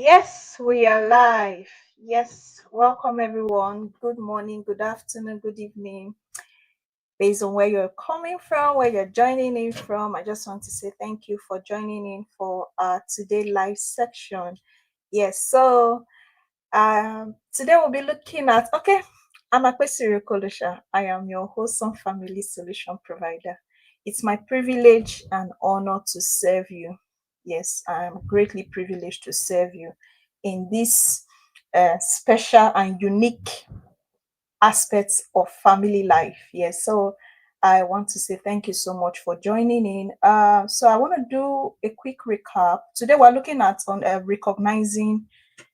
Yes, we are live. Yes, welcome everyone. Good morning, good afternoon, good evening. Based on where you're coming from, where you're joining in from, I just want to say thank you for joining in for our today live section. Yes, so today we'll be looking at I'm Akpesiri Okolocha. I am your Wholesome Family Solution Provider. It's my privilege and honor to serve you. Yes, I am greatly privileged to serve you in this special and unique aspects of family life. Yes, so I want to say thank you so much for joining in. So I want to do a quick recap. Today we're looking at on recognizing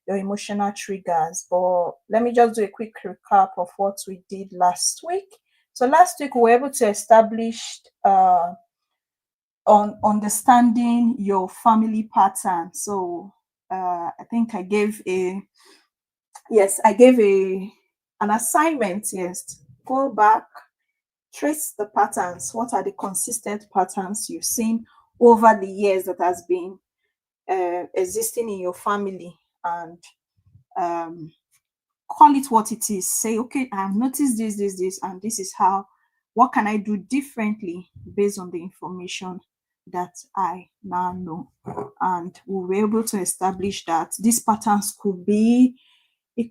your emotional triggers. But let me just do a quick recap of what we did last week. So last week we were able to establish on understanding your family pattern. So I think I gave a an assignment. Yes, go back, trace the patterns. What are the consistent patterns you've seen over the years that has been existing in your family, and um, call it what it is. Say, okay, I've noticed this, and this is how, what can I do differently based on the information that I now know? And we were able to establish that these patterns could be,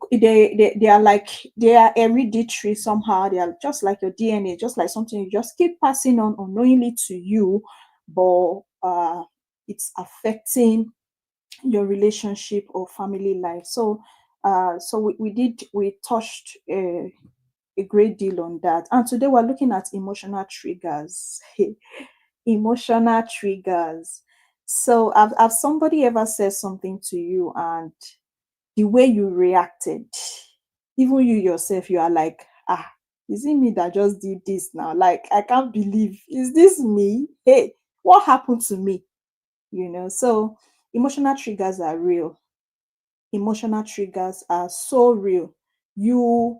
they are like, they are hereditary somehow. They are just like your DNA, just like something you just keep passing on unknowingly to you, but it's affecting your relationship or family life. So we touched a great deal on that. And today we're looking at emotional triggers. Emotional triggers. So have somebody ever said something to you, and the way you reacted, even you yourself, you are like, is it me that just did this now? Like, I can't believe, is this me? Hey, what happened to me? So emotional triggers are real. Emotional triggers are so real. When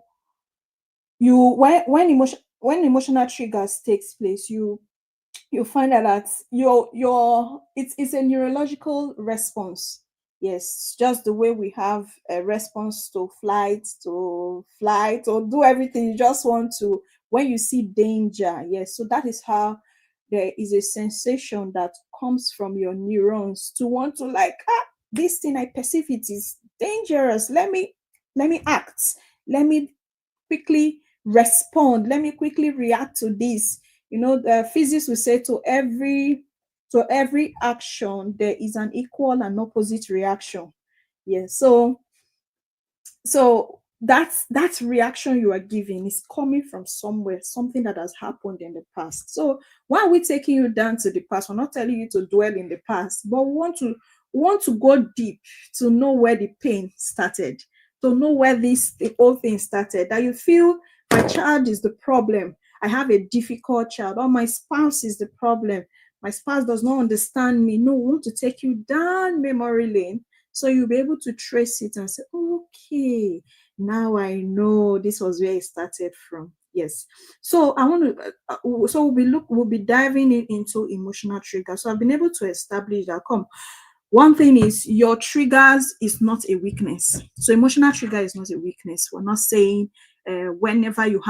emotional triggers takes place, you find out that it's a neurological response. Yes, just the way we have a response to flight or do everything. You just want to, when you see danger. Yes, so that is how there is a sensation that comes from your neurons to want to, like, this thing, I perceive it is dangerous. Let me act. Let me quickly respond. Let me quickly react to this. The physics will say to every action there is an equal and opposite reaction. Yeah. So that reaction you are giving is coming from somewhere, something that has happened in the past. So why are we taking you down to the past? We're not telling you to dwell in the past, but we want to go deep to know where the pain started, to know where the whole thing started. That you feel my child is the problem. I have a difficult child, or my spouse is the problem. My spouse does not understand me. No, we want to take you down memory lane, so you'll be able to trace it and say, okay, now I know this was where it started from. Yes. So I want to. So we'll be diving into emotional triggers. So I've been able to establish that. One thing is, your triggers is not a weakness. So emotional trigger is not a weakness. We're not saying whenever you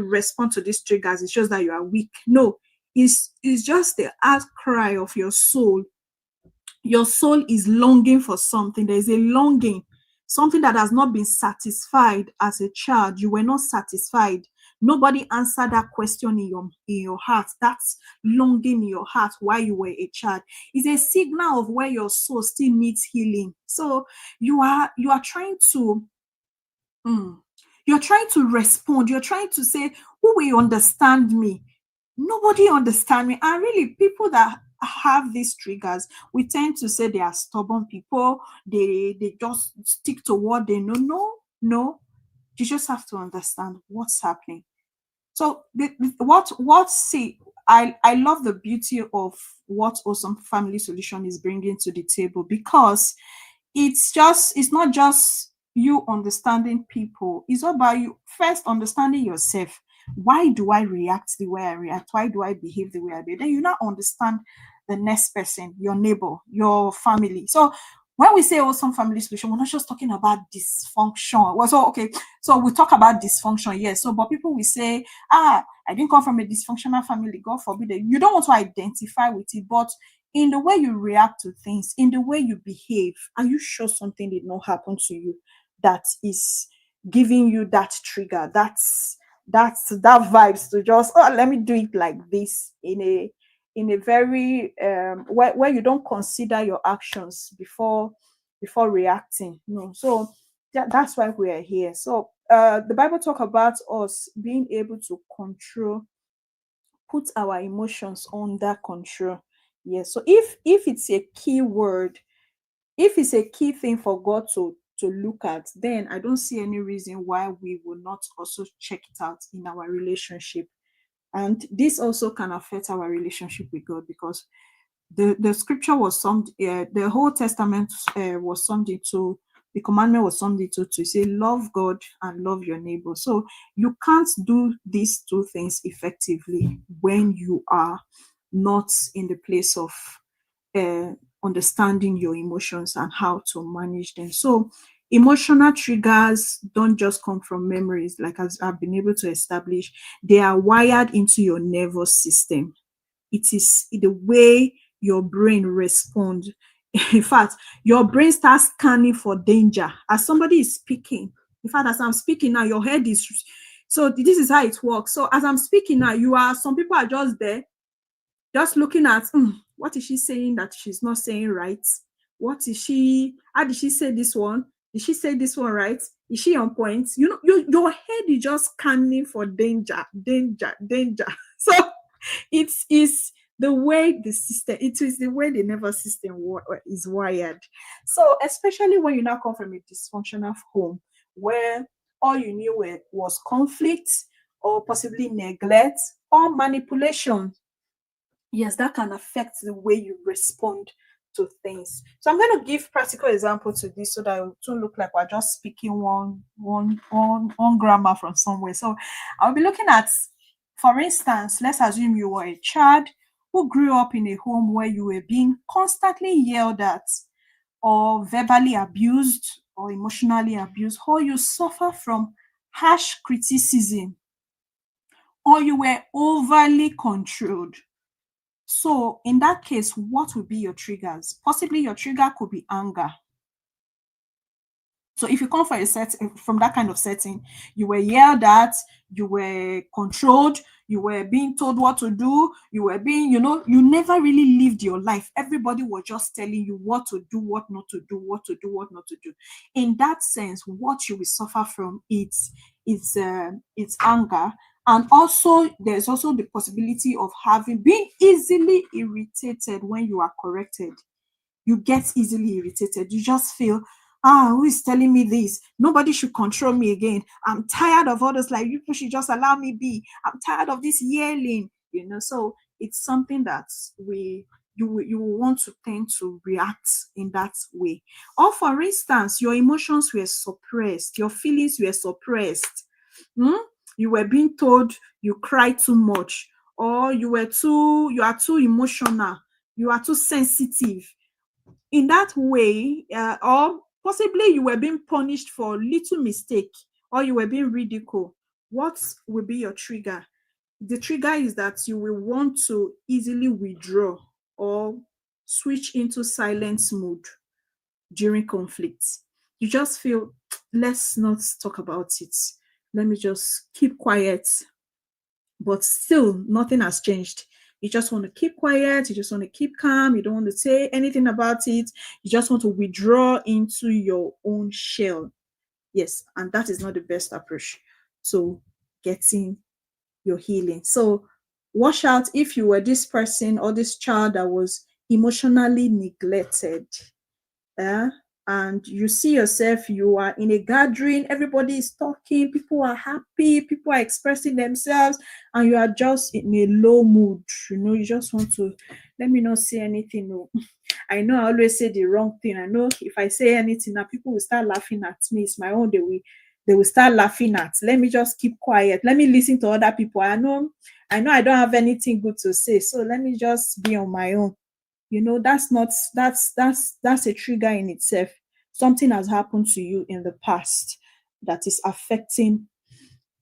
respond to these triggers, it shows that you are weak. No, it's just the outcry of your soul. Your soul is longing for something. There is a longing, something that has not been satisfied as a child. You were not satisfied. Nobody answered that question in your heart. That's longing in your heart while you were a child. Is a signal of where your soul still needs healing. So you are trying to mm, you're trying to respond. You're trying to say, who will understand me? Nobody understand me. And really, people that have these triggers, we tend to say they are stubborn people. They just stick to what they know. No, you just have to understand what's happening. So what see, I love the beauty of what Awesome Family Solution is bringing to the table, because it's not just you understanding people. It's all about you first understanding yourself. Why do I react the way I react? Why do I behave the way I behave? Then you now understand the next person, your neighbor, your family. So when we say wholesome family solution, we're not just talking about dysfunction. Well, so okay, so we talk about dysfunction, yes. So, but people will say, I didn't come from a dysfunctional family. God forbid it. You don't want to identify with it, but in the way you react to things, in the way you behave, are you sure something did not happen to you that is giving you that trigger? That vibes to just, let me do it like this in a very where you don't consider your actions before reacting. No, so that's why we are here. So the Bible talk about us being able to control, put our emotions under control. Yes. So if it's a key word, if it's a key thing for God to look at, then I don't see any reason why we will not also check it out in our relationship. And this also can affect our relationship with God, because the scripture was summed, the whole testament was summed into, the commandment was summed into to say, love God and love your neighbor. So you can't do these two things effectively when you are not in the place of uh, understanding your emotions and how to manage them. So emotional triggers don't just come from memories, like as I've been able to establish, they are wired into your nervous system. It is the way your brain responds. In fact, your brain starts scanning for danger as somebody is speaking. In fact, as I'm speaking now, your head is, so this is how it works. So as I'm speaking now, some people are just there, just looking at, what is she saying that she's not saying right? What is she, how did she say this one? Did she say this one right? Is she on point? You know, your head is just scanning for danger, danger, danger. So it is the way the system, it is the way the nervous system is wired. So especially when you now come from a dysfunctional home where all you knew was conflict, or possibly neglect, or manipulation, yes, that can affect the way you respond to things. So I'm going to give practical example to this so that it won't look like we're just speaking one grammar from somewhere. So I'll be looking at, for instance, let's assume you were a child who grew up in a home where you were being constantly yelled at, or verbally abused, or emotionally abused, or you suffer from harsh criticism, or you were overly controlled. So in that case, what would be your triggers? Possibly your trigger could be anger. So if you come from that kind of setting, you were yelled at, you were controlled, you were being told what to do, you were being, you never really lived your life. Everybody was just telling you what to do, what not to do, what to do, what not to do. In that sense, what you will suffer from it's anger. And also, there's also the possibility of being easily irritated when you are corrected. You get easily irritated. You just feel, who is telling me this? Nobody should control me again. I'm tired of all this. Like, you should just allow me be. I'm tired of this yelling. So it's something that you will want to tend to react in that way. Or for instance, your emotions were suppressed, your feelings were suppressed. You were being told you cry too much, or you are too emotional, you are too sensitive. In that way, or possibly you were being punished for little mistake, or you were being ridiculed. What will be your trigger? The trigger is that you will want to easily withdraw or switch into silence mode during conflicts. You just feel, let's not talk about it, let me just keep quiet. But still, nothing has changed. You just want to keep quiet, you just want to keep calm, you don't want to say anything about it, you just want to withdraw into your own shell. Yes, and that is not the best approach to getting your healing. So watch out if you were this person or this child that was emotionally neglected. uh, and you see yourself, you are in a gathering, everybody is talking, people are happy, people are expressing themselves, and you are just in a low mood. You just want to, let me not say anything. No. I know I always say the wrong thing. I know if I say anything now, people will start laughing at me. It's my own, they will start laughing at. Let me just keep quiet, let me listen to other people. I know I don't have anything good to say, so let me just be on my own. That's a trigger in itself. Something has happened to you in the past that is affecting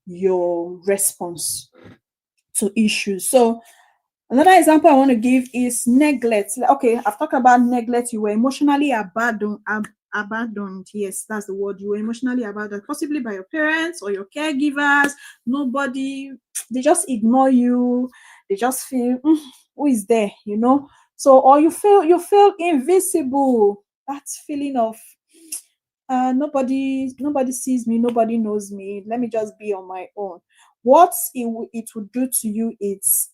your response to issues. So another example I want to give is neglect. Okay, I've talked about neglect. You were emotionally abandoned. Yes, that's the word. You were emotionally abandoned, possibly by your parents or your caregivers. Nobody, they just ignore you. They just feel, who is there? So, or you feel invisible. That feeling of nobody sees me, nobody knows me. Let me just be on my own. What it would do to you is,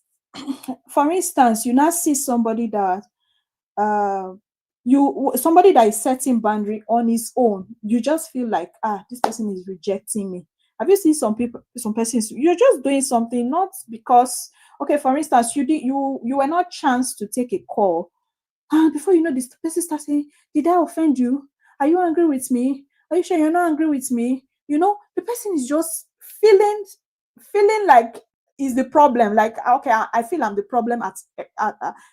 for instance, you now see somebody that uh somebody that is setting boundary on his own. You just feel like, this person is rejecting me. Have you seen some people, some persons, you're just doing something not because, okay, for instance, you were not chanced to take a call, before you know, this person starts saying, did I offend you? Are you angry with me? Are you sure you're not angry with me? The person is just feeling like is the problem. Like, okay, I feel I'm the problem at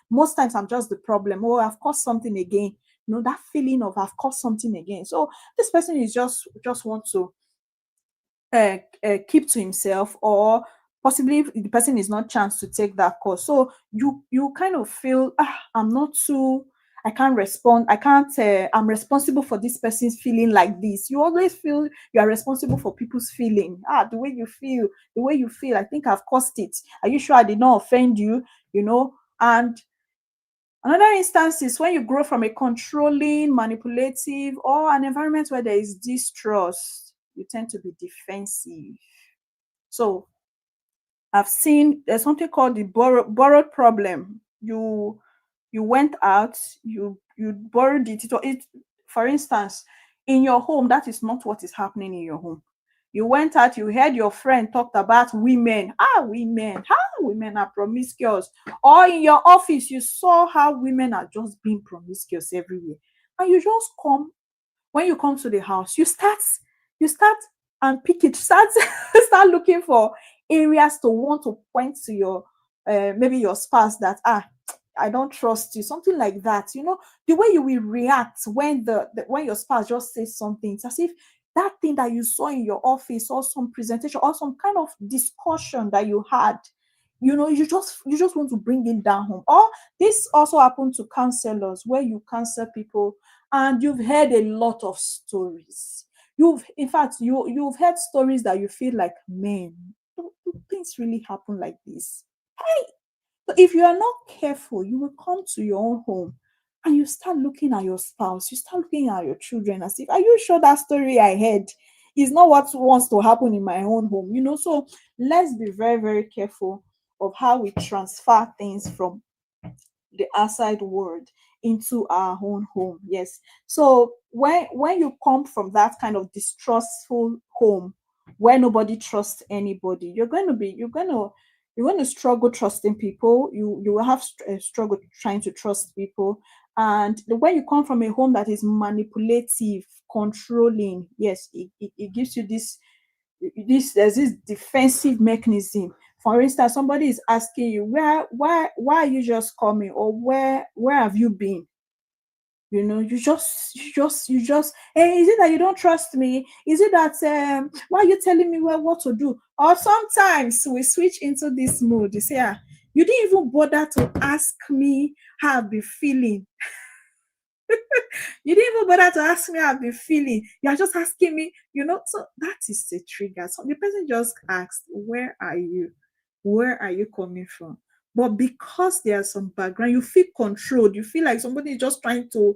most times I'm just the problem. Oh, I've caused something again. That feeling of I've caused something again. So this person is just want to keep to himself, or possibly if the person is not chance to take that course. So you kind of feel, I'm not too, I can't respond, I can't I'm responsible for this person's feeling like this. You always feel you are responsible for people's feeling. The way you feel, I think I've caused it. Are you sure I did not offend you? And another instance is when you grow from a controlling, manipulative, or an environment where there is distrust, you tend to be defensive. So I've seen there's something called the borrowed problem. You went out, you borrowed it. For instance, in your home, that is not what is happening in your home. You went out, you heard your friend talked about women. Women are promiscuous. Or in your office, you saw how women are just being promiscuous everywhere. And you just come, when you come to the house, you start and pick it, start looking for areas to want to point to your maybe your spouse, that I don't trust you, something like that. The way you will react when when your spouse just says something, it's as if that thing that you saw in your office, or some presentation, or some kind of discussion that you had, you just want to bring it down home. Or this also happened to counselors, where you counsel people and you've heard a lot of stories. In fact, you've heard stories that you feel like, man, do things really happen like this? So if you are not careful, you will come to your own home and you start looking at your spouse, you start looking at your children as if, are you sure that story I heard is not what wants to happen in my own home? So let's be very, very careful of how we transfer things from the outside world into our own home. Yes. So when you come from that kind of distrustful home, where nobody trusts anybody, you're going to struggle trusting people. You will have struggle trying to trust people. And when you come from a home that is manipulative, controlling, yes, it gives you there's this defensive mechanism. For instance, somebody is asking you, why are you just coming, or where have you been? You just, hey, is it that you don't trust me? Is it that why are you telling me what to do? Or sometimes we switch into this mood. You say, you didn't even bother to ask me how I've been feeling. You didn't even bother to ask me how I've been feeling. You're just asking me, so that is the trigger. So the person just asked, where are you? Where are you coming from? But because there's some background, you feel controlled. You feel like somebody is just trying to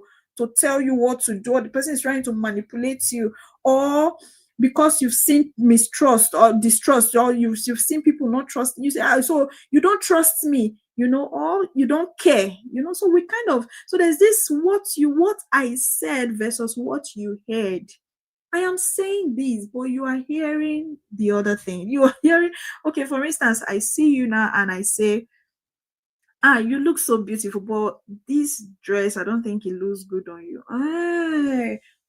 tell you what to do, or the person is trying to manipulate you, or because you've seen mistrust or distrust, or you've seen people not trust you. Say, so you don't trust me, or you don't care, so we kind of, so there's this, what I said versus what you heard. I am saying this, but you are hearing the other thing. You are hearing, okay, for instance, I see you now and I say, you look so beautiful, but this dress, I don't think it looks good on you.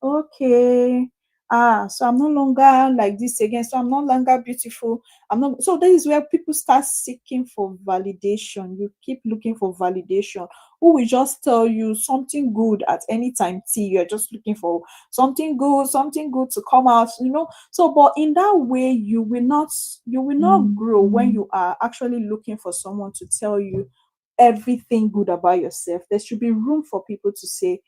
Okay. so I'm no longer like this again, so I'm no longer beautiful, I'm not. So this is where people start seeking for validation. You keep looking for validation. Who will just tell you something good at any time t, you're just looking for something good to come out, so but in that way you will not grow when you are actually looking for someone to tell you everything good about yourself. There should be room for people to say,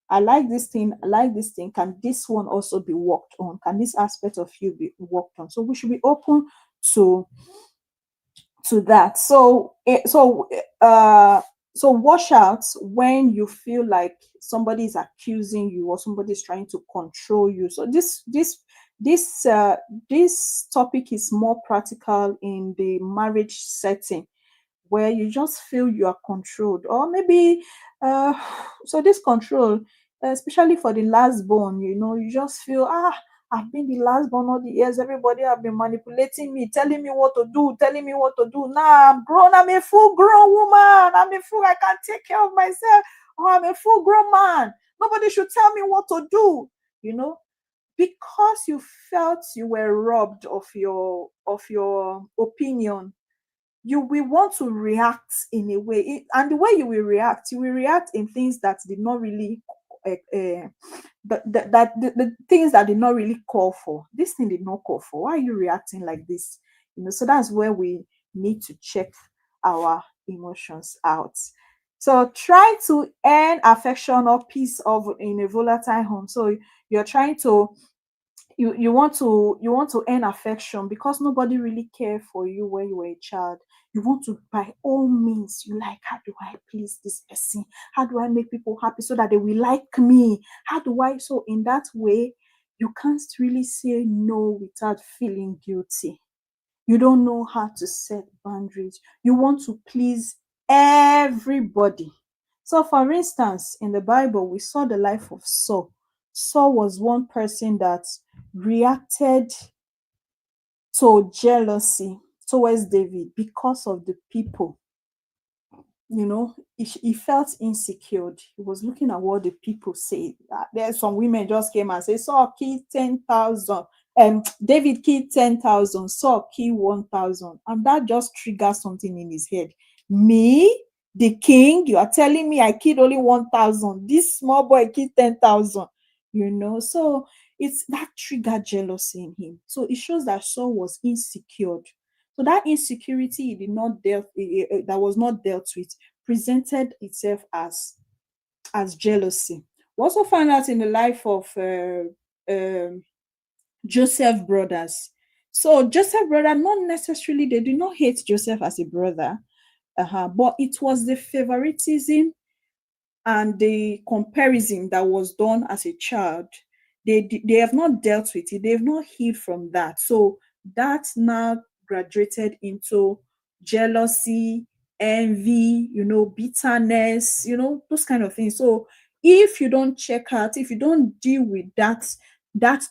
I like this thing, I like this thing. Can this one also be worked on? Can this aspect of you be worked on? So we should be open to that. So watch out when you feel like somebody is accusing you or somebody is trying to control you. So this topic is more practical in the marriage setting, where you just feel you are controlled, or maybe uh so this control, especially for the last born, you just feel, I've been the last born all the years, everybody have been manipulating me, telling me what to do, now I'm grown, I'm a full grown woman, I'm a full, I can't take care of myself, or I'm a full grown man, nobody should tell me what to do, you know because you felt you were robbed of your opinion. You will want to react in a way, and the way you will react in things that did not really the things that did not really call for. This thing did not call for. Why are you reacting like this? So that's where we need to check our emotions out. So try to earn affection or peace of in a volatile home. So you're trying to you want to earn affection because nobody really cared for you when you were a child. You want to, by all means, you like, how do I please this person? How do I make people happy so that they will like me? How do I? So in that way, you can't really say no without feeling guilty. You don't know how to set boundaries. You want to please everybody. So, for instance, in the Bible, we saw the life of Saul. Saul was one person that reacted to jealousy towards David because of the people. He felt insecure. He was looking at what the people say. There's some women just came and say, Saul killed 10,000. David killed 10,000. Saul killed 1,000. And that just triggers something in his head. Me, the king, you are telling me I killed only 1,000. This small boy killed 10,000. So it's that triggered jealousy in him. So it shows that Saul was insecure. So that insecurity that was not dealt with presented itself as jealousy. We also find out in the life of Joseph brothers. So Joseph brother, not necessarily, they did not hate Joseph as a brother, but it was the favoritism and the comparison that was done as a child. They have not dealt with it, they've not healed from that. So that now graduated into jealousy, envy, bitterness, those kind of things. So if you don't check out, if you don't deal with that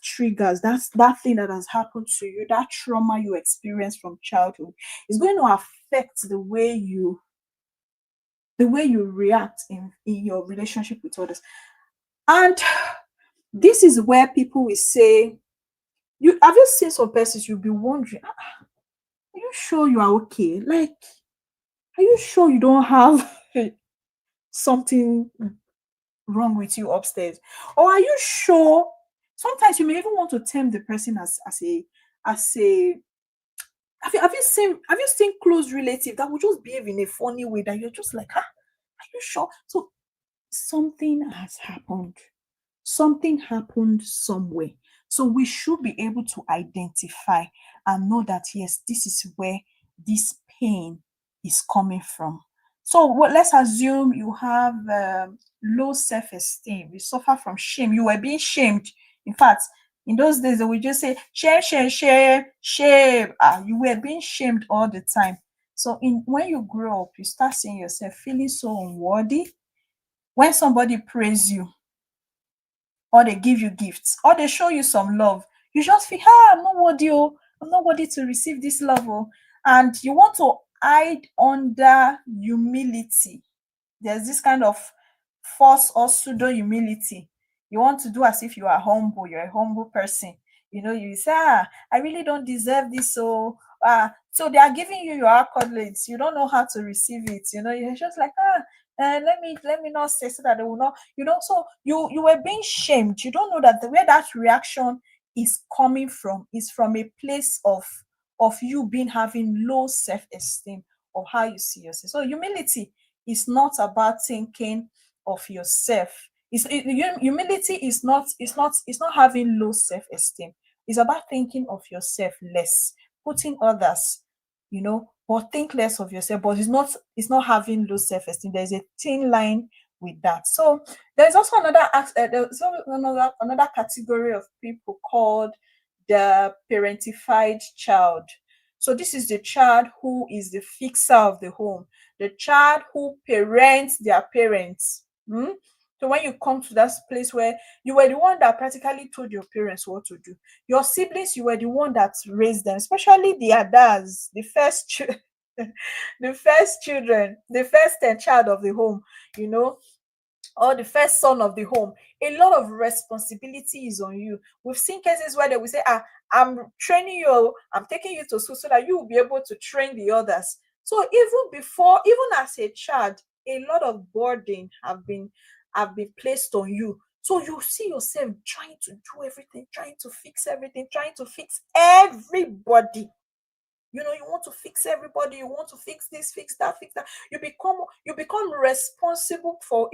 triggers, that thing that has happened to you, that trauma you experienced from childhood, is going to affect the way you react in your relationship with others. And this is where people will say, you have you seen some persons, you'll be wondering, are you sure you are okay? Like, are you sure you don't have something wrong with you upstairs? Or are you sure? Sometimes you may even want to tempt the person as a have you seen close relative that will just behave in a funny way that you're just like, are you sure? So something has happened. Something happened somewhere. So we should be able to identify and know that, yes, this is where this pain is coming from. So let's assume you have low self-esteem. You suffer from shame. You were being shamed. In fact, in those days, they would just say, shame, shame, shame, shame. You were being shamed all the time. So when you grow up, you start seeing yourself feeling so unworthy. When somebody praise you, or they give you gifts, or they show you some love, you just feel, I'm not worthy, I'm not worthy to receive this love, and you want to hide under humility. There's this kind of false or pseudo humility. You want to do as if you are humble, you're a humble person. You say, I really don't deserve this. So they are giving you your accolades. You don't know how to receive it. You're just like, let me not say, so that they will not, so you were being shamed. You don't know that the way that reaction is coming from is from a place of you being having low self-esteem of how you see yourself. So humility is not about thinking of yourself. Humility is not having low self-esteem. It's about thinking of yourself less, putting others, but think less of yourself. But it's not having low self-esteem. There's a thin line with that. So there's also another category of people called the parentified child. So this is the child who is the fixer of the home, the child who parents their parents. So when you come to that place where you were the one that practically told your parents what to do, your siblings, you were the one that raised them, especially the others, the first the first children, the first child of the home, you know, or the first son of the home. A lot of responsibility is on you. We've seen cases where they will say, I'm training you, I'm taking you to school so that you will be able to train the others. So even as a child, a lot of burden have been placed on you. So you see yourself trying to do everything, trying to fix everything, trying to fix everybody. You want to fix everybody, you want to fix this, fix that, fix that. You become responsible for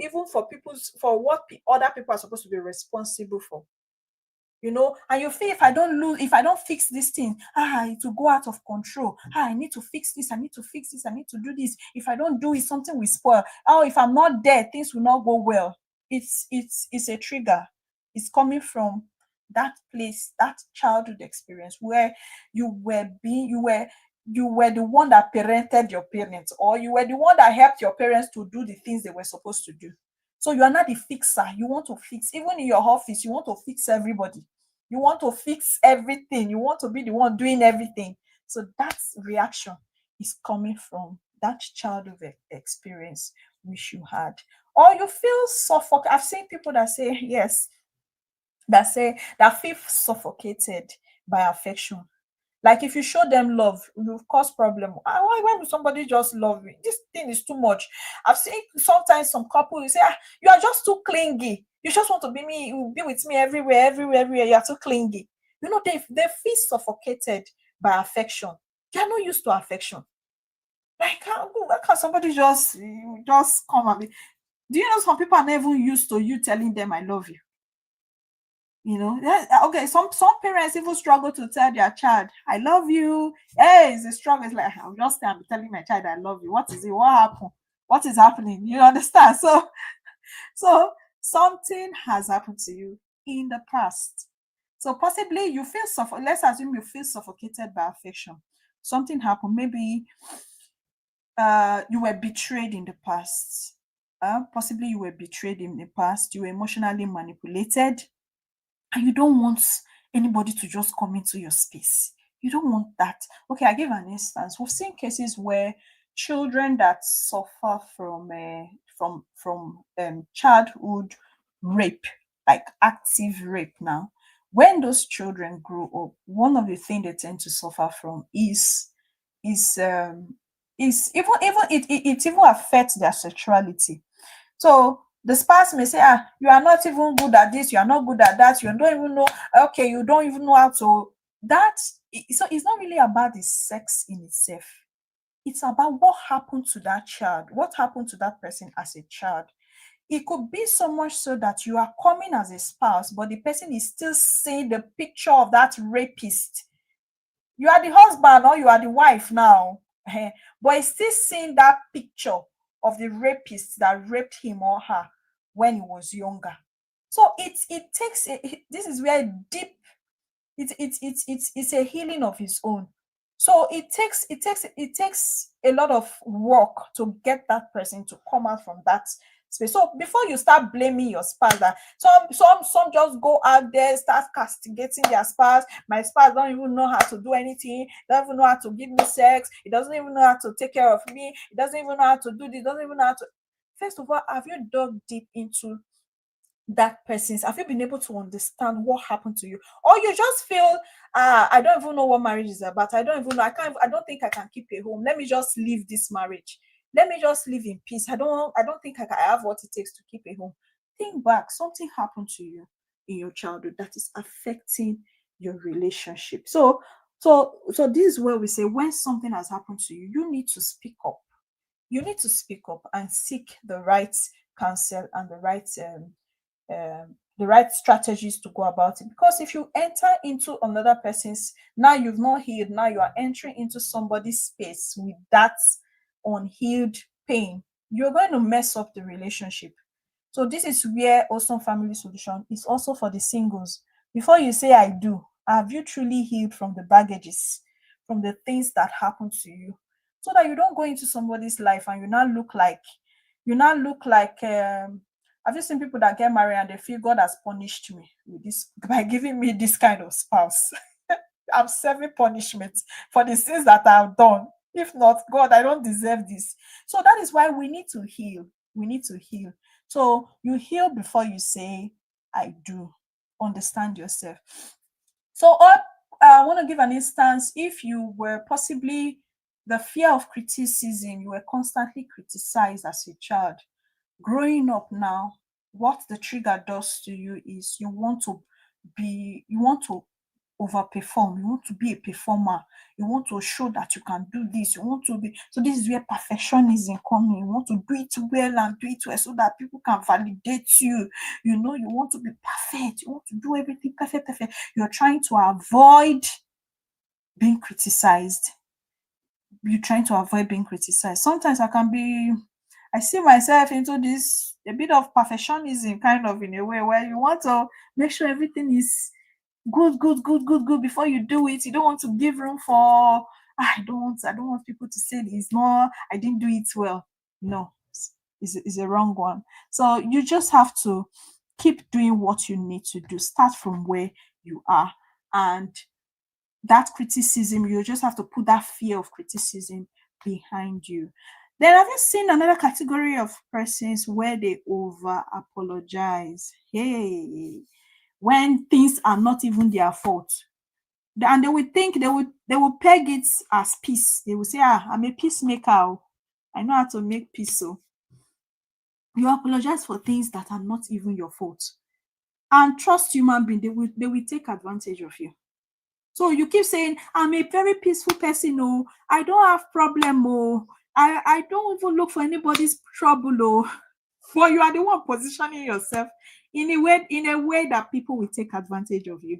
what other people are supposed to be responsible for. And you feel, if I don't fix this thing, it will go out of control. I need to fix this, I need to fix this, I need to do this. If I don't do it, something will spoil. If I'm not there, things will not go well. It's a trigger. It's coming from that place, that childhood experience where you were the one that parented your parents, or you were the one that helped your parents to do the things they were supposed to do. So you are not the fixer. You want to fix, even in your office, you want to fix everybody. You want to fix everything. You want to be the one doing everything. So that reaction is coming from that childhood experience which you had. Or you feel suffocated. I've seen people that say, yes, that feel suffocated by affection. Like if you show them love, you cause problem. Why would somebody just love me? This thing is too much. I've seen sometimes some couple, you say, you are just too clingy. You just want to be with me everywhere, everywhere, everywhere. You are too clingy. They feel suffocated by affection. They are not used to affection. Like how can somebody just come at me? Do you know some people are not even used to you telling them I love you? Okay, some parents even struggle to tell their child I love you. Hey, it's a struggle. It's like, I'm just I'm telling my child I love you. What is it? What happened? What is happening? You understand? So something has happened to you in the past. So possibly you feel let's assume you feel suffocated by affection. Something happened. Maybe you were betrayed in the past. Possibly you were betrayed in the past. You were emotionally manipulated, and you don't want anybody to just come into your space. You don't want that. Okay, I give an instance. We've seen cases where children that suffer from childhood rape, like active rape now, when those children grow up, one of the things they tend to suffer from is it even affects their sexuality. So the spouse may say, you are not even good at this, you are not good at that, you don't even know, okay, you don't even know how to that. So it's not really about the sex in itself. It's about what happened to that child, what happened to that person as a child. It could be so much so that you are coming as a spouse, but the person is still seeing the picture of that rapist. You are the husband or you are the wife now, but he's still seeing that picture of the rapist that raped him or her when he was younger. So this is where deep it's a healing of its own. So it takes a lot of work to get that person to come out from that space. So before you start blaming your spouse, that some just go out there, start castigating their spouse. My spouse don't even know how to do anything, doesn't even know how to give me sex, he doesn't even know how to take care of me, he doesn't even know how to do this, doesn't even know how to. First of all, have you dug deep into that person's, have you been able to understand what happened to you? Or you just feel, I don't even know what marriage is about. I don't even know. I don't think I can keep a home. Let me just leave this marriage. Let me just live in peace. I don't think I have what it takes to keep a home. Think back. Something happened to you in your childhood that is affecting your relationship. So this is where we say, when something has happened to you, you need to speak up. You need to speak up and seek the right counsel and the right strategies to go about it. Because if you enter into another person's, now you've not healed, now you are entering into somebody's space with that unhealed pain, you're going to mess up the relationship. So this is where also family solution is also for the singles. Before you say I do, have you truly healed from the baggages, from the things that happened to you? So that you don't go into somebody's life and you now look like have you seen people that get married and they feel God has punished me with this by giving me this kind of spouse? I'm serving punishment for the sins that I've done. If not, God, I don't deserve this. So that is why we need to heal. We need to heal. So you heal before you say, I do. Understand yourself. So, I want to give an instance. If you were possibly the fear of criticism, you were constantly criticized as a child. Growing up now, what the trigger does to you is you want to overperform, you want to be a performer, you want to show that you can do this, you want to be, so this is where perfectionism comes in. You want to do it well and do it well so that people can validate you. You want to be perfect, you want to do everything perfect, perfect. You're trying to avoid being criticized. You're trying to avoid being criticized. Sometimes I see myself into this a bit of perfectionism, kind of, in a way where you want to make sure everything is good, good, good, good, good before you do it. You don't want to give room for, I don't want people to say it's not, I didn't do it well. No, it's a wrong one. So you just have to keep doing what you need to do. Start from where you are. And that criticism, you just have to put that fear of criticism behind you. Then have you seen another category of persons where they over apologize? Hey, when things are not even their fault. And they will think they will peg it as peace. They will say, I'm a peacemaker. Oh. I know how to make peace. So you apologize for things that are not even your fault. And trust human being, they will take advantage of you. So you keep saying, I'm a very peaceful person. Oh, I don't have problem. Oh, I don't even look for anybody's trouble. Oh, but you are the one positioning yourself in a way that people will take advantage of you.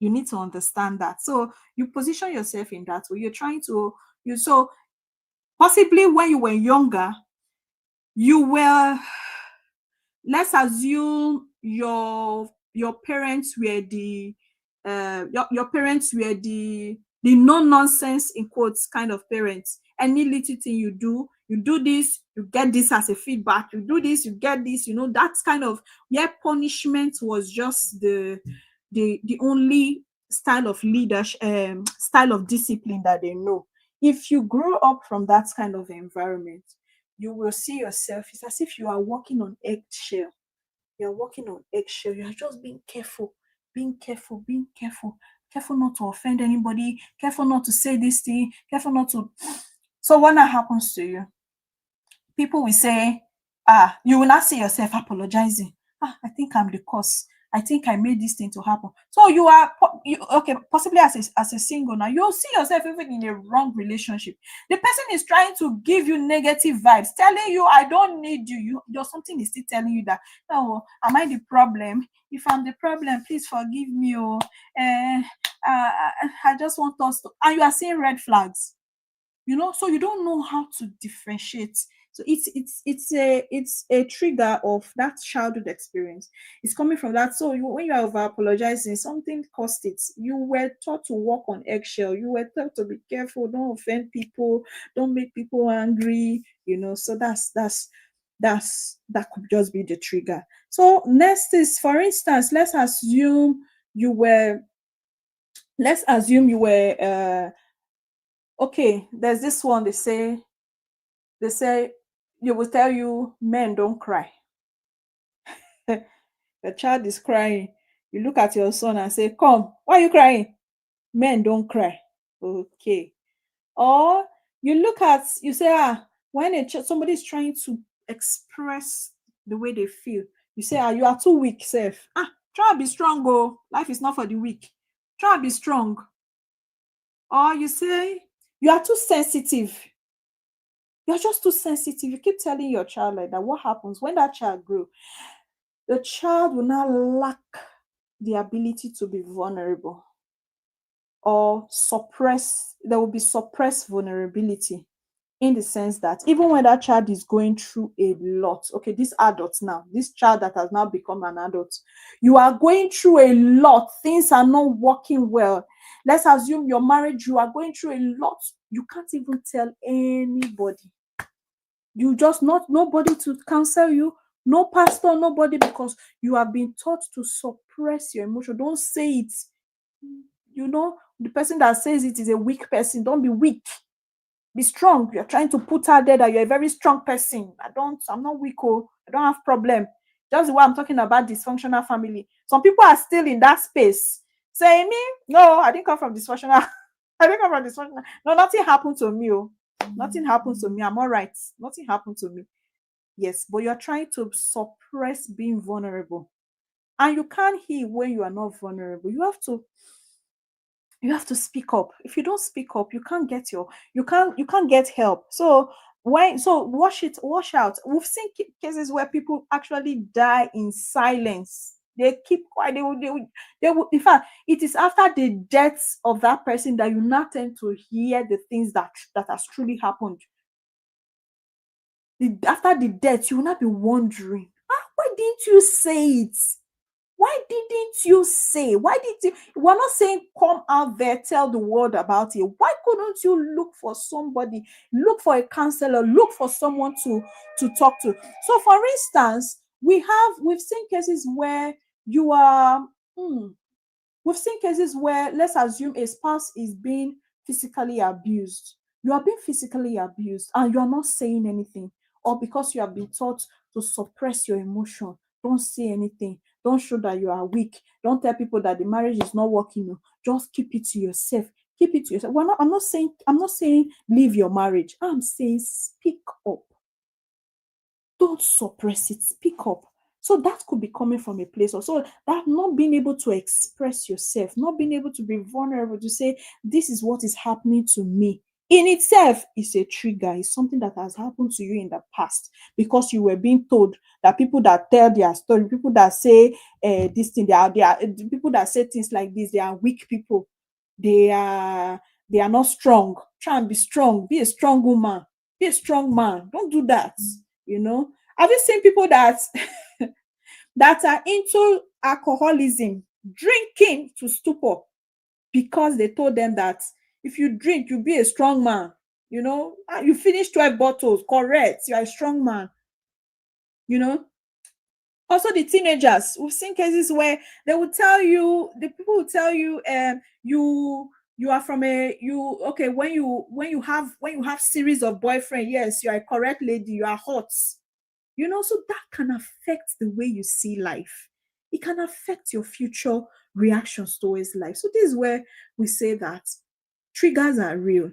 You need to understand that. So you position yourself in that way. You're trying to you so possibly when you were younger, you were, let's assume your parents were your parents were the no nonsense in quotes kind of parents. Any little thing you do this, you get this as a feedback. You do this, you get this. That's kind of where punishment was just the only style of leadership, style of discipline that they know. If you grow up from that kind of environment, you will see yourself, it's as if you are walking on eggshell. You're walking on eggshell. You're just being careful, being careful, being careful, careful not to offend anybody, careful not to say this thing, careful not to. So when that happens to you, people will say, you will not see yourself apologizing. I think I'm the cause. I think I made this thing to happen. So okay, possibly as a single now, you'll see yourself even in a wrong relationship. The person is trying to give you negative vibes, telling you, I don't need you. Your something is still telling you that, no, am I the problem? If I'm the problem, please forgive me. I just want us to, and you are seeing red flags. So you don't know how to differentiate. So it's a trigger of that childhood experience. It's coming from that. So when you are over apologizing, something caused it. You were taught to walk on eggshell. You were taught to be careful, don't offend people, don't make people angry. So that could just be the trigger. So next is, for instance, let's assume you were okay. There's this one. They say you will tell you men don't cry. Your child is crying. You look at your son and say, come, why are you crying? Men don't cry. Okay. Or you say, when somebody is trying to express the way they feel, you say, you are too weak, self. Try and be strong, oh. Life is not for the weak. Try and be strong. Or you say, you are too sensitive. You're just too sensitive. You keep telling your child like that. What happens when that child grows? The child will now lack the ability to be vulnerable or there will be suppressed vulnerability, in the sense that even when that child is going through a lot, okay, this adult now, this child that has now become an adult, you are going through a lot, things are not working well. Let's assume your marriage, you are going through a lot. You can't even tell anybody. You just not nobody to counsel you, no pastor, nobody, because you have been taught to suppress your emotion. Don't say it. The person that says it is a weak person. Don't be weak. Be strong. You're trying to put out there that you're a very strong person. I'm not weak. I don't have problem. Just the way I'm talking about dysfunctional family. Some people are still in that space saying, me, no, I didn't come from dysfunctional. I didn't come from dysfunctional. No, nothing happened to me. Nothing happened to me. I'm all right. Nothing happened to me. Yes, but you're trying to suppress being vulnerable. And you can't heal when you are not vulnerable. You have to speak up. If you don't speak up, you can't get help. So wash out. We've seen cases where people actually die in silence. They keep quiet. They will, in fact, it is after the death of that person that you now tend to hear the things that has truly happened. After the death, you will not be wondering, why didn't you say it? Why didn't you say? We're not saying come out there, tell the world about it. Why couldn't you look for somebody, look for a counselor, look for someone to talk to? So, for instance, we've seen cases where we've seen cases where, let's assume, a spouse is being physically abused. You are being physically abused and you are not saying anything, or because you have been taught to suppress your emotion, don't say anything. Don't show that you are weak. Don't tell people that the marriage is not working. Just keep it to yourself. Keep it to yourself. I'm not saying leave your marriage. I'm saying speak up. Don't suppress it. Speak up. So that could be coming from a place also that not being able to express yourself, not being able to be vulnerable to say, this is what is happening to me. In itself is a trigger. It's something that has happened to you in the past because you were being told that people that tell their story, people that say this thing, they are people that say things like this, they are weak people. They are not strong. Try and be strong. Be a strong woman. Be a strong man. Don't do that. Have you seen people that that are into alcoholism, drinking to stupor, because they told them that if you drink, you'll be a strong man. You finish 12 bottles, correct, you're a strong man. Also the teenagers, we've seen cases where they will tell you, the people will tell you, you are from okay, when you have series of boyfriend, yes, you are a correct lady, you are hot. So that can affect the way you see life. It can affect your future reactions towards life. So this is where we say that triggers are real.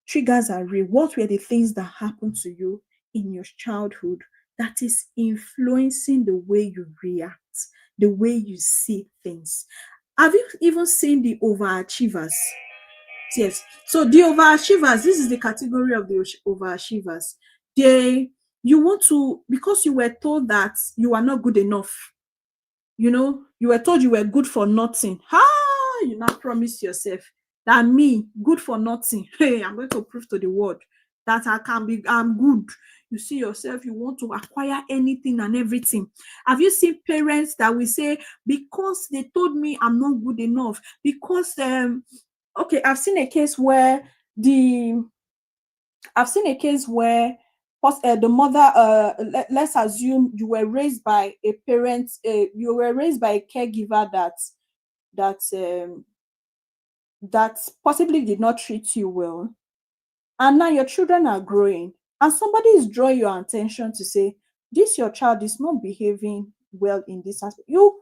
Triggers are real. What were the things that happened to you in your childhood that is influencing the way you react, the way you see things? Have you even seen the overachievers? Yes. So the overachievers, this is the category of the overachievers. You want to, because you were told that you are not good enough. You were told you were good for nothing. You now promise yourself that me, good for nothing. Hey, I'm going to prove to the world that I'm good. You see yourself, you want to acquire anything and everything. Have you seen parents that will say, because they told me I'm not good enough, because okay, I've seen a case where the mother, let's assume you were raised by a parent, you were raised by a caregiver that possibly did not treat you well, and now your children are growing, and somebody is drawing your attention to say, this your child is not behaving well in this aspect. You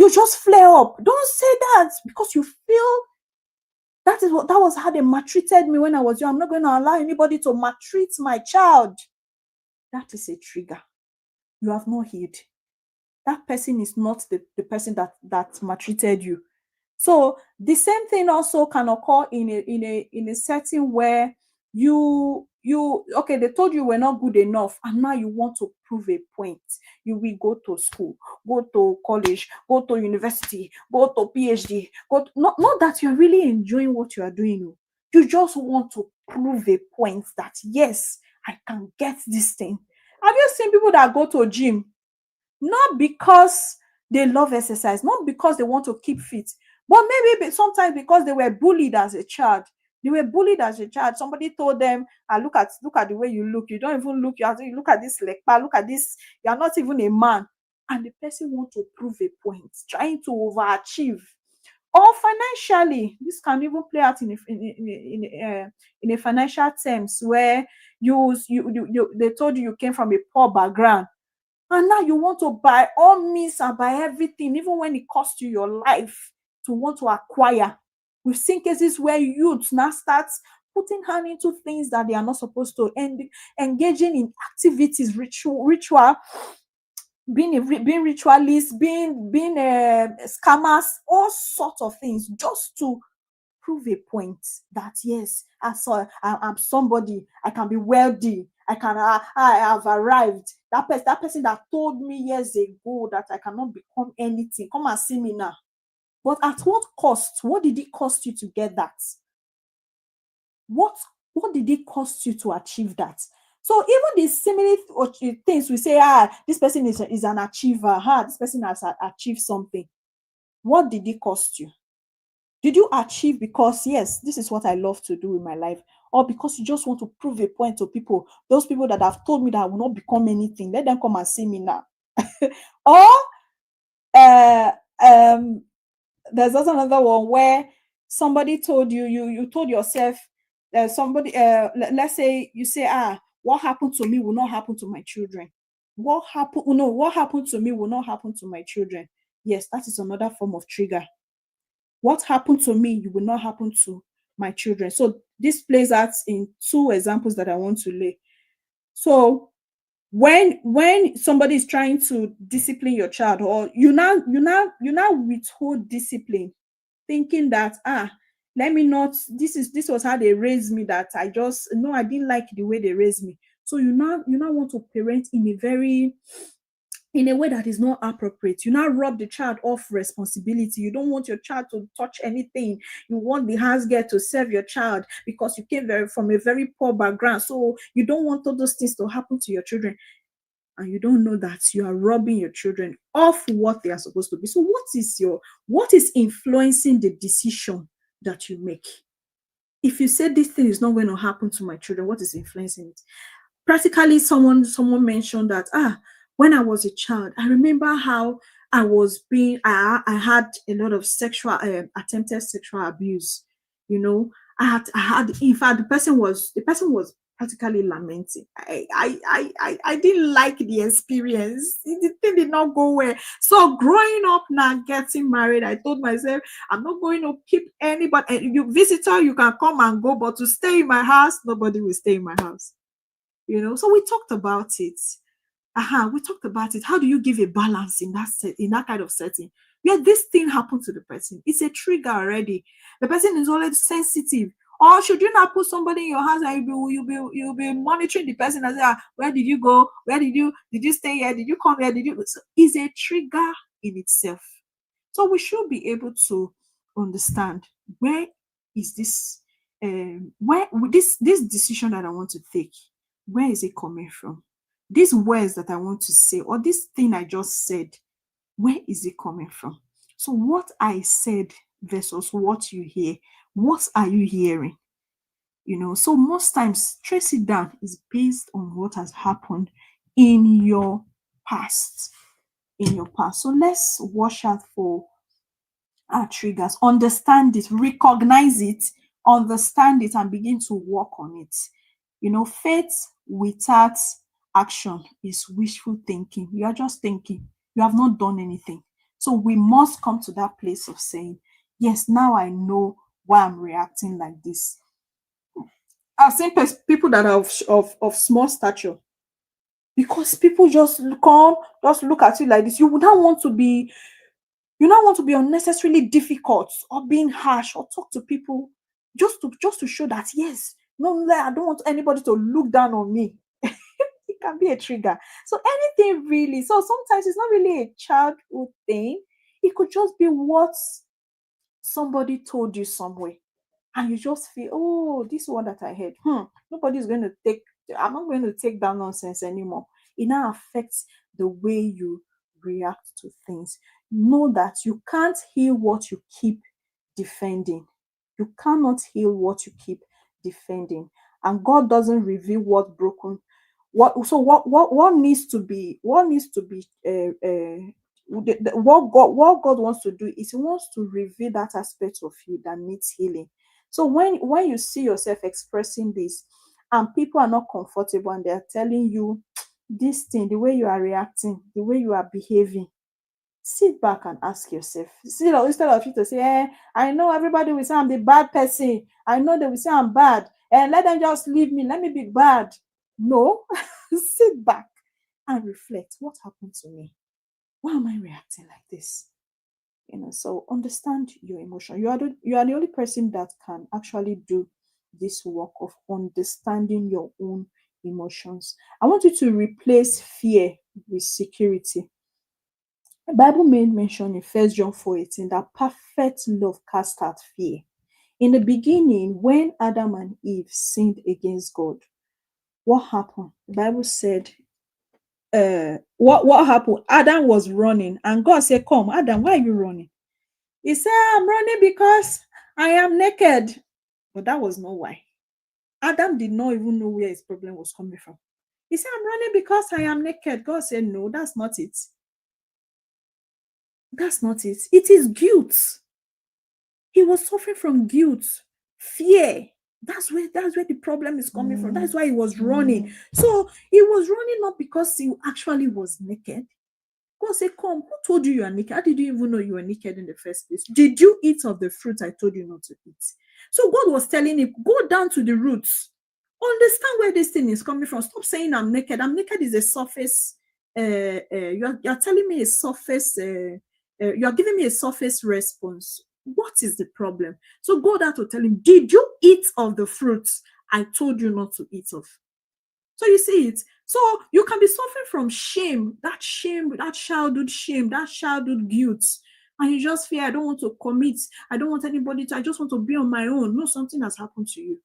just flare up. Don't say that, because you feel that was how they maltreated me when I was young. I'm not going to allow anybody to maltreat my child. That is a trigger. You have not healed. That person is not the person that maltreated you. So the same thing also can occur in a setting where you okay, they told you were not good enough, and now you want to prove a point. You will go to school, go to college, go to university, go to PhD, not that you're really enjoying what you are doing. You just want to prove a point that yes, I can get this thing. Have you seen people that go to a gym not because they love exercise, not because they want to keep fit, but maybe sometimes because they were bullied as a child. They were bullied as a child. Somebody told them, look at the way you look. You don't even look. You look at this lekpa. Look at this. You are not even a man. And the person wants to prove a point, trying to overachieve. Or financially, this can even play out in a financial terms where they told you came from a poor background. And now you want to buy all means and buy everything, even when it costs you your life, to want to acquire. We've seen cases where youths now start putting hand into things that they are not supposed to, and engaging in activities, ritual, being ritualists, being scammers, all sorts of things, just to prove a point that yes, I'm somebody, I can be wealthy, I have arrived. That person that told me years ago that I cannot become anything, come and see me now. But at what cost? What did it cost you to get that? What did it cost you to achieve that? So even the similar things we say, this person is an achiever, this person has achieved something. What did it cost you? Did you achieve because, yes, this is what I love to do in my life, or because you just want to prove a point to people, those people that have told me that I will not become anything, let them come and see me now? Or there's also another one where somebody told you told yourself, let's say you say, what happened to me will not happen to my children. What happened to me will not happen to my children. Yes, that is another form of trigger. What happened to me, it will not happen to my children. So this plays out in two examples that I want to lay. So when somebody is trying to discipline your child, or you now withhold discipline, thinking that let me not, this was how they raised me, that I didn't like the way they raised me. So you now want to parent in a way that is not appropriate. You now rob the child of responsibility. You don't want your child to touch anything. You want the house girl to serve your child because you came from a very poor background. So you don't want all those things to happen to your children. And you don't know that you are robbing your children of what they are supposed to be. So what is influencing the decision that you make? If you say this thing is not going to happen to my children, what is influencing it? Practically, someone mentioned that when I was a child, I remember how I had a lot of attempted sexual abuse. I had, in fact, the person was practically lamenting. I didn't like the experience. The thing did not go well. So growing up now, getting married, I told myself, I'm not going to keep anybody. You visitor, you can come and go, but to stay in my house, nobody will stay in my house. So we talked about it. We talked about it. How do you give a balance in that kind of setting where this thing happened to the person? It's a trigger already. The person is already sensitive. Or should you not put somebody in your house and you'll be monitoring the person and say, where did you go? Did you stay here? Did you come here? So it's a trigger in itself. So we should be able to understand, where is this this decision that I want to take, where is it coming from? These words that I want to say, or this thing I just said, where is it coming from? So what I said versus what you hear, what are you hearing? So most times, trace it down is based on what has happened in your past. So let's watch out for our triggers, understand it, recognize it, understand it, and begin to work on it. Faith without action is wishful thinking. You are just thinking. You have not done anything. So we must come to that place of saying, yes, now I know why I'm reacting like this. I've seen people that are of small stature, because people just come, just look at you like this. You would not want to be, you don't want to be unnecessarily difficult or being harsh or talk to people just to show that, yes, no, I don't want anybody to look down on me. It can be a trigger. So anything really. So sometimes it's not really a childhood thing. It could just be what somebody told you somewhere, and you just feel, oh, this one that I heard, nobody's going to take, I'm not going to take that nonsense anymore. It now affects the way you react to things. Know that you can't heal what you keep defending. You cannot heal what you keep defending. And God doesn't reveal what broken, what needs to be, what God wants to do is He wants to reveal that aspect of you that needs healing. So when you see yourself expressing this, and people are not comfortable, and they are telling you this thing, the way you are reacting, the way you are behaving, sit back and ask yourself. Instead of you to say, I know everybody will say I'm the bad person. I know they will say I'm bad. And let them just leave me. Let me be bad. No, sit back and reflect. What happened to me? Why am I reacting like this? So understand your emotion. You are the only person that can actually do this work of understanding your own emotions. I want you to replace fear with security. The Bible made mention in 1 John 4:18 that perfect love casts out fear. In the beginning, when Adam and Eve sinned against God, what happened? The Bible said, what happened? Adam was running, and God said, come, Adam, why are you running? He said, I'm running because I am naked. But that was not why. Adam did not even know where his problem was coming from. He said, I'm running because I am naked. God said, no, that's not it. That's not it. It is guilt. He was suffering from guilt, fear. That's where the problem is coming from. That's why he was running. So he was running not because he actually was naked. God said, come, who told you are naked? How did you even know you were naked in the first place? Did you eat of the fruit I told you not to eat? So God was telling him, go down to the roots. Understand where this thing is coming from. Stop saying I'm naked. I'm naked is a surface. You're telling me a surface. You're giving me a surface response. What is the problem? So God had to tell him, did you eat of the fruits I told you not to eat of? So you see it. So you can be suffering from shame, that shame, that childhood guilt. And you just feel, I don't want to commit. I don't want anybody to, I just want to be on my own. No, something has happened to you.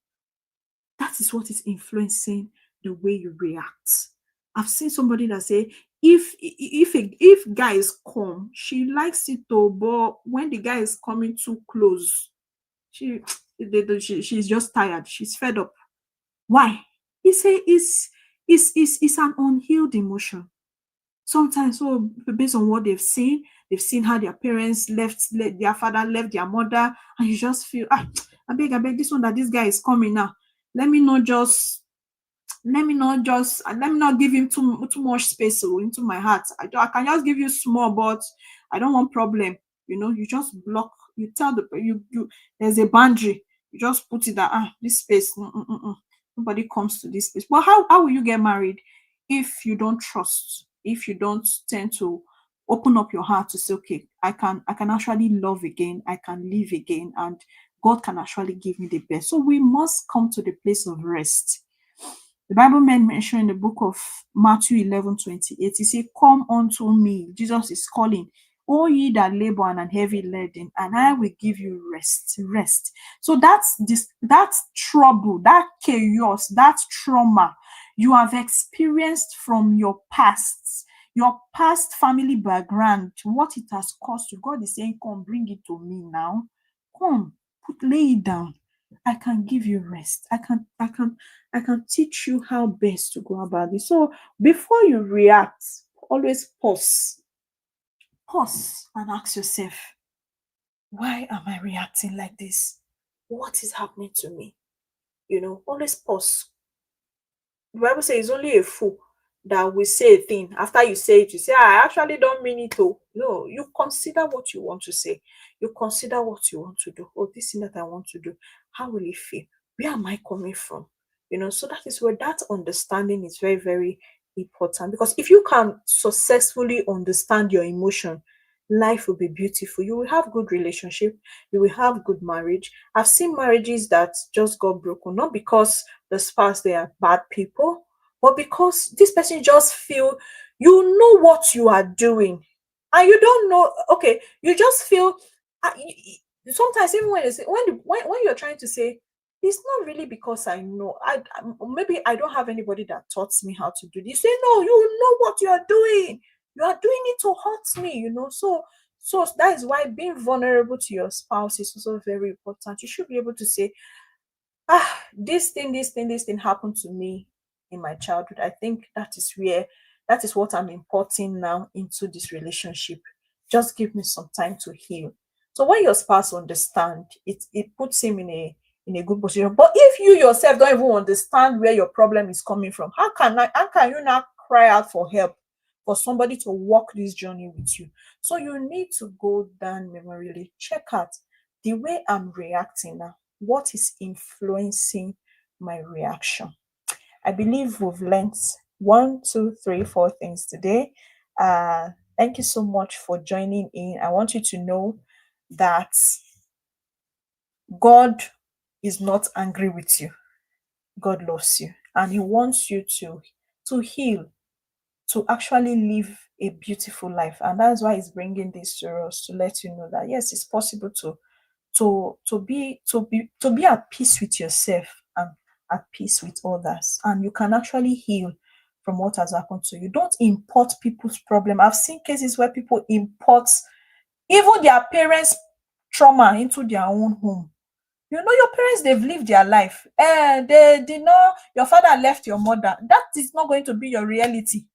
That is what is influencing the way you react. I've seen somebody that say, if guys come, she likes it though, but when the guy is coming too close, she's just tired. She's fed up. Why? He say it's an unhealed emotion. Sometimes, so based on what they've seen how their parents their father left their mother, and you just feel, I beg, this one that this guy is coming now. Let me not give him too much space into my heart. I can just give you small, but I don't want problem. You just block. You tell you there's a boundary. You just put it that this space. Nobody comes to this place. But how will you get married if you don't trust? If you don't tend to open up your heart to say, okay, I can actually love again. I can live again, and God can actually give me the best. So we must come to the place of rest. The Bible made mention in the book of Matthew 11:28. He said, come unto me. Jesus is calling, all ye that labor and are heavy laden, and I will give you rest. Rest. So that trouble, that chaos, that trauma you have experienced from your past family background, what it has caused you. God is saying, come, bring it to me now. Come, lay it down. I can give you rest. I can teach you how best to go about it. So before you react, always pause. Pause and ask yourself, why am I reacting like this? What is happening to me? Always pause. The Bible says it's only a fool that will say a thing. After you say it, you say, I actually don't mean it. Oh, no, you consider what you want to say. You consider what you want to do. Oh, this thing that I want to do, how will it feel? Where am I coming from? So that is where that understanding is very, very important. Because if you can successfully understand your emotion, life will be beautiful. You will have good relationship. You will have good marriage. I've seen marriages that just got broken, not because the spouse they are bad people, but because this person just feel you know what you are doing and you don't know. Okay, you just feel sometimes even when you say when you're trying to say it's not really because I know maybe I don't have anybody that taught me how to do this. Say no, you know what you are doing. You are doing it to hurt me. So that is why being vulnerable to your spouse is also very important. You should be able to say, this thing happened to me in my childhood. I think that is what I'm importing now into this relationship. Just give me some time to heal. So when your spouse understand, it puts him in a good position. But if you yourself don't even understand where your problem is coming from, how can you now cry out for help for somebody to walk this journey with you? So you need to go down memory lane, check out the way I'm reacting now. What is influencing my reaction? I believe we've learned one, two, three, four things today. Uh, Thank you so much for joining in. I want you to know that God is not angry with you. God loves you, and He wants you to heal, to actually live a beautiful life. And that's why He's bringing this to us, to let you know that yes, it's possible to be at peace with yourself and at peace with others, and you can actually heal from what has happened to you. Don't import people's problem. I've seen cases where people import even their parents trauma into their own home. Your parents, they've lived their life, they did not, your father left your mother. That is not going to be your reality.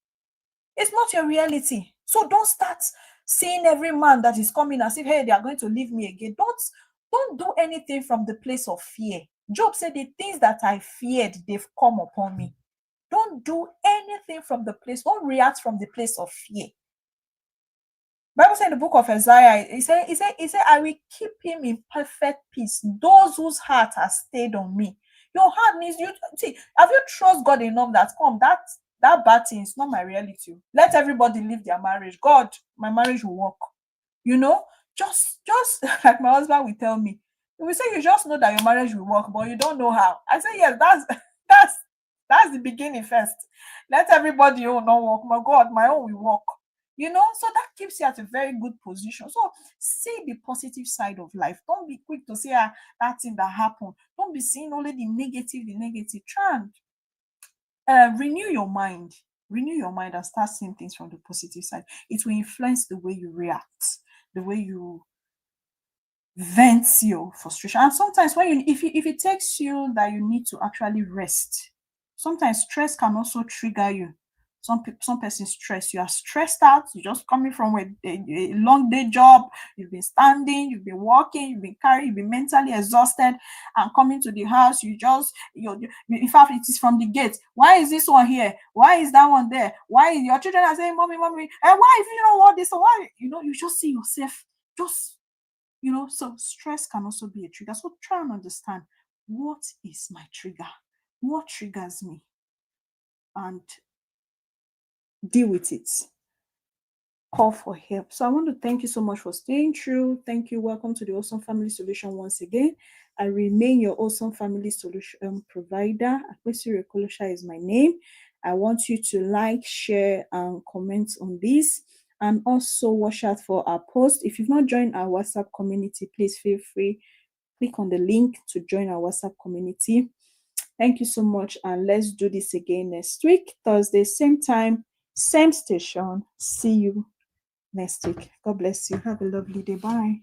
It's not your reality. So don't start seeing every man that is coming as if, hey, they are going to leave me again. Don't do anything from the place of fear. Job said, the things that I feared, they've come upon me. Don't do anything from the place, don't react from the place of fear. Bible said in the book of Isaiah, he said, I will keep him in perfect peace, those whose heart has stayed on me. Your heart needs you. See, have you trust God enough that that bad thing is not my reality? Let everybody live their marriage. God, my marriage will work. Just like my husband will tell me. He will say, you just know that your marriage will work, but you don't know how. I say, yes, that's that's the beginning first. Let everybody own not work. My God, my own will work. So that keeps you at a very good position. So see the positive side of life. Don't be quick to say that thing that happened. Don't be seeing only the negative, the negative. Try and renew your mind. Renew your mind and start seeing things from the positive side. It will influence the way you react, the way you vent your frustration. And sometimes if it takes you that you need to actually rest, sometimes stress can also trigger you. Some person stress, you are stressed out, you just coming from a long day job, you've been standing, you've been walking, you've been carrying, you've been mentally exhausted, and coming to the house, in fact, it is from the gate. Why is this one here? Why is that one there? Why is your children are saying, mommy, mommy, and why if you don't want this? Why you just see yourself just so stress can also be a trigger. So try and understand, what is my trigger? What triggers me? And deal with it. Call for help. So I want to thank you so much for staying true. Thank you. Welcome to the Awesome Family Solution once again. I remain your Awesome Family Solution provider. Akpesiri Okolocha is my name. I want you to like, share, and comment on this. And also watch out for our post. If you've not joined our WhatsApp community, please feel free. Click on the link to join our WhatsApp community. Thank you so much, and let's do this again next week, Thursday, same time, same station. See you next week. God bless you. Have a lovely day. Bye.